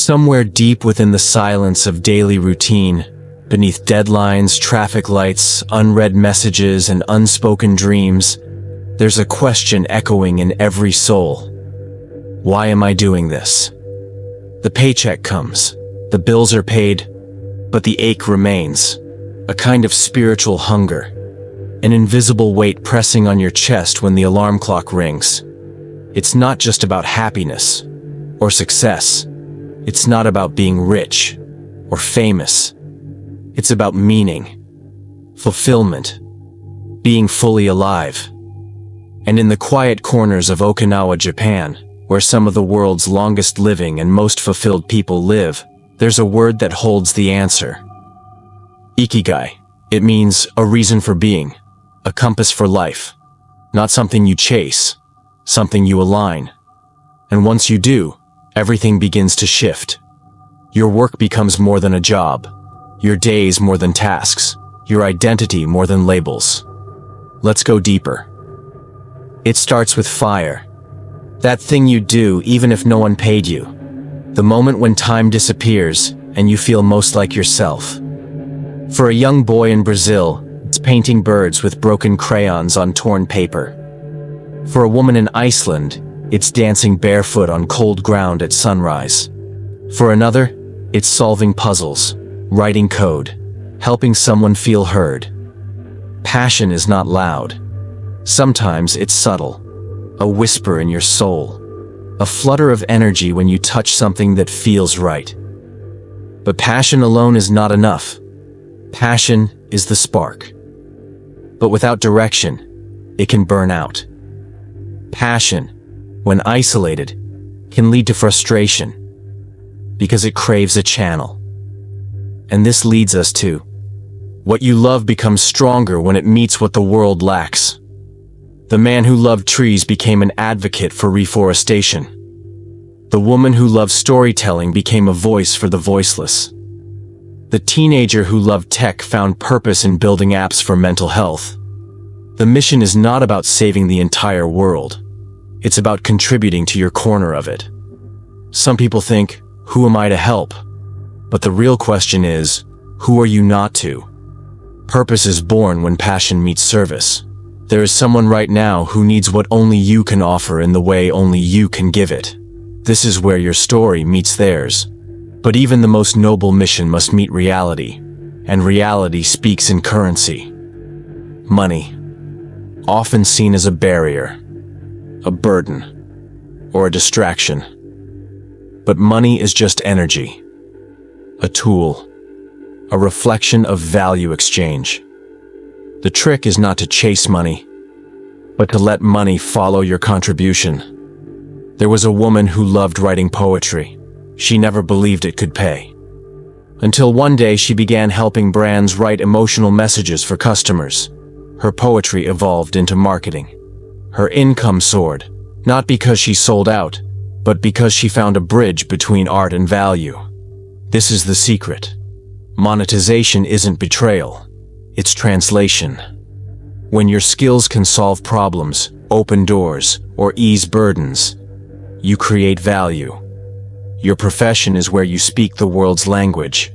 Somewhere deep within the silence of daily routine, beneath deadlines, traffic lights, unread messages, and unspoken dreams, there's a question echoing in every soul. Why am I doing this? The paycheck comes, the bills are paid, but the ache remains, a kind of spiritual hunger, an invisible weight pressing on your chest when the alarm clock rings. It's not just about happiness or success. It's not about being rich or famous. It's about meaning, fulfillment, being fully alive. And in the quiet corners of Okinawa, Japan, where some of the world's longest living and most fulfilled people live, there's a word that holds the answer. Ikigai. It means a reason for being, a compass for life. Not something you chase, something you align. And once you do, everything begins to shift. Your work becomes more than a job, your days more than tasks, your identity more than labels. Let's go deeper. It starts with fire. That thing you do even if no one paid you. The moment when time disappears and you feel most like yourself. For a young boy in Brazil, it's painting birds with broken crayons on torn paper. For a woman in Iceland, it's dancing barefoot on cold ground at sunrise. For another, it's solving puzzles, writing code, helping someone feel heard. Passion is not loud. Sometimes it's subtle, a whisper in your soul, a flutter of energy when you touch something that feels right. But passion alone is not enough. Passion is the spark. But without direction, it can burn out. Passion, when isolated, can lead to frustration, because it craves a channel. And this leads us to, what you love becomes stronger when it meets what the world lacks. The man who loved trees became an advocate for reforestation. The woman who loved storytelling became a voice for the voiceless. The teenager who loved tech found purpose in building apps for mental health. The mission is not about saving the entire world. It's about contributing to your corner of it. Some people think, who am I to help? But the real question is, who are you not to? Purpose is born when passion meets service. There is someone right now who needs what only you can offer in the way only you can give it. This is where your story meets theirs. But even the most noble mission must meet reality, and reality speaks in currency. Money, often seen as a barrier, a burden, or a distraction. But money is just energy, a tool, a reflection of value exchange. The trick is not to chase money, but to let money follow your contribution. There was a woman who loved writing poetry. She never believed it could pay. Until one day she began helping brands write emotional messages for customers. Her poetry evolved into marketing. Her income soared, not because she sold out, but because she found a bridge between art and value. This is the secret. Monetization isn't betrayal, it's translation. When your skills can solve problems, open doors, or ease burdens, you create value. Your profession is where you speak the world's language.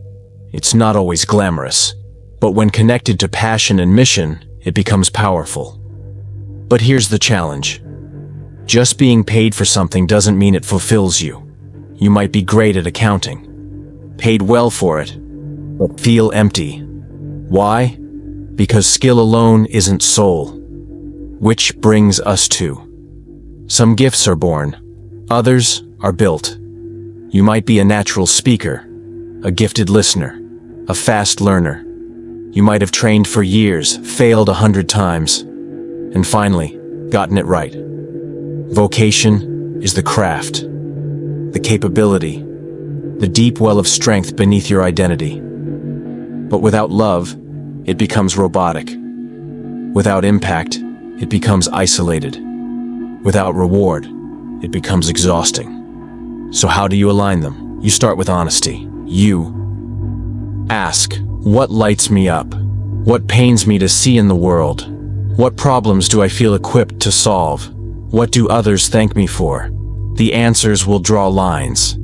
It's not always glamorous, but when connected to passion and mission, it becomes powerful. But here's the challenge. Just being paid for something doesn't mean it fulfills you. You might be great at accounting, paid well for it, but feel empty. Why? Because skill alone isn't soul. Which brings us to, some gifts are born, others are built. You might be a natural speaker, a gifted listener, a fast learner. You might have trained for years, failed 100 times, and finally, gotten it right. Vocation is the craft, the capability, the deep well of strength beneath your identity. But without love, it becomes robotic. Without impact, it becomes isolated. Without reward, it becomes exhausting. So how do you align them? You start with honesty. You ask, what lights me up? What pains me to see in the world? What problems do I feel equipped to solve? What do others thank me for? The answers will draw lines.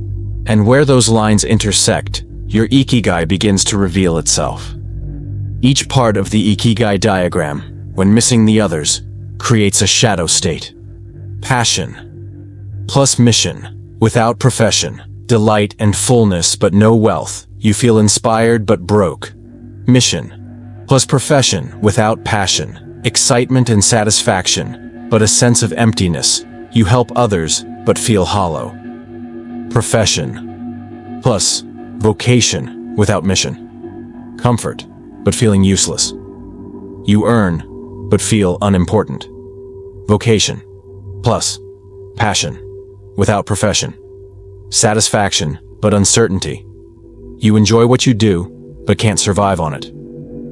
And where those lines intersect, your Ikigai begins to reveal itself. Each part of the Ikigai diagram, when missing the others, creates a shadow state. Passion plus mission, without profession, delight and fullness but no wealth, you feel inspired but broke. Mission plus profession, without passion, excitement and satisfaction, but a sense of emptiness, you help others but feel hollow. Profession plus vocation, without mission, comfort but feeling useless. You earn but feel unimportant. Vocation plus passion, without profession, satisfaction but uncertainty. You enjoy what you do but can't survive on it.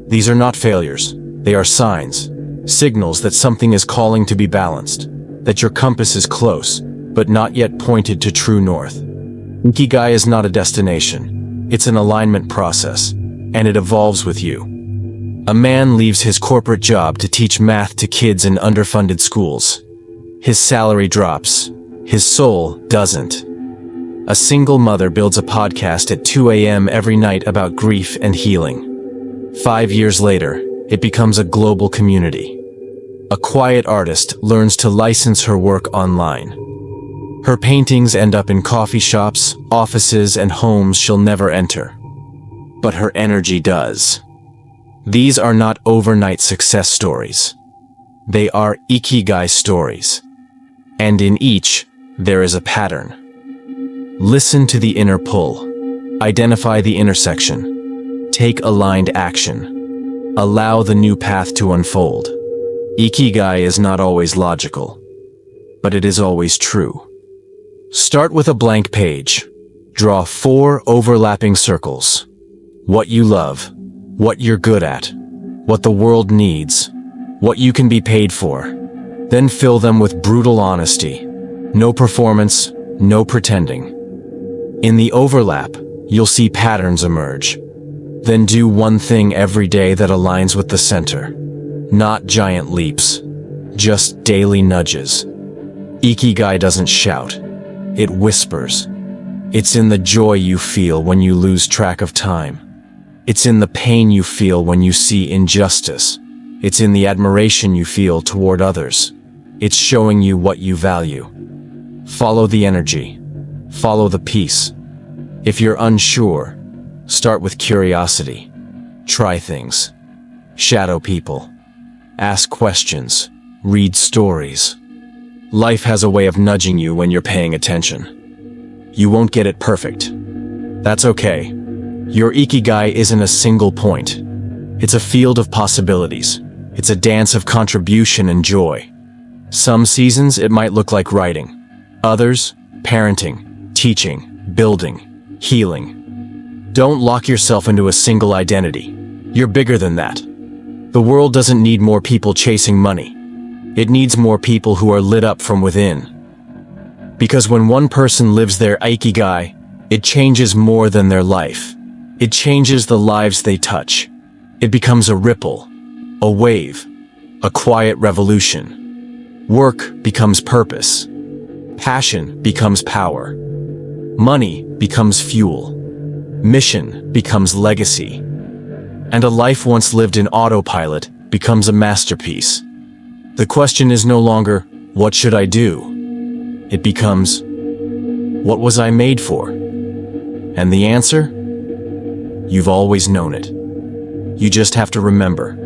These are not failures, they are signs, signals that something is calling to be balanced, that your compass is close but not yet pointed to true north. Ikigai is not a destination, it's an alignment process, and it evolves with you. A man leaves his corporate job to teach math to kids in underfunded schools. His salary drops, his soul doesn't. A single mother builds a podcast at 2 a.m. every night about grief and healing. 5 years later, it becomes a global community. A quiet artist learns to license her work online. Her paintings end up in coffee shops, offices, and homes she'll never enter. But her energy does. These are not overnight success stories. They are Ikigai stories. And in each, there is a pattern. Listen to the inner pull. Identify the intersection. Take aligned action. Allow the new path to unfold. Ikigai is not always logical, but it is always true. Start with a blank page. Draw 4 overlapping circles. What you love, what you're good at, what the world needs, what you can be paid for. Then fill them with brutal honesty. No performance, no pretending. In the overlap, you'll see patterns emerge. Then do one thing every day that aligns with the center. Not giant leaps, just daily nudges. Ikigai doesn't shout, it whispers. It's in the joy you feel when you lose track of time. It's in the pain you feel when you see injustice. It's in the admiration you feel toward others. It's showing you what you value. Follow the energy. Follow the peace. If you're unsure, start with curiosity. Try things. Shadow people. Ask questions. Read stories. Life has a way of nudging you when you're paying attention. You won't get it perfect. That's okay. Your Ikigai isn't a single point. It's a field of possibilities. It's a dance of contribution and joy. Some seasons it might look like writing. Others, parenting, teaching, building, healing. Don't lock yourself into a single identity. You're bigger than that. The world doesn't need more people chasing money. It needs more people who are lit up from within. Because when one person lives their Ikigai, it changes more than their life. It changes the lives they touch. It becomes a ripple, a wave, a quiet revolution. Work becomes purpose. Passion becomes power. Money becomes fuel. Mission becomes legacy. And a life once lived in autopilot becomes a masterpiece. The question is no longer, what should I do? It becomes, what was I made for? And the answer? You've always known it. You just have to remember.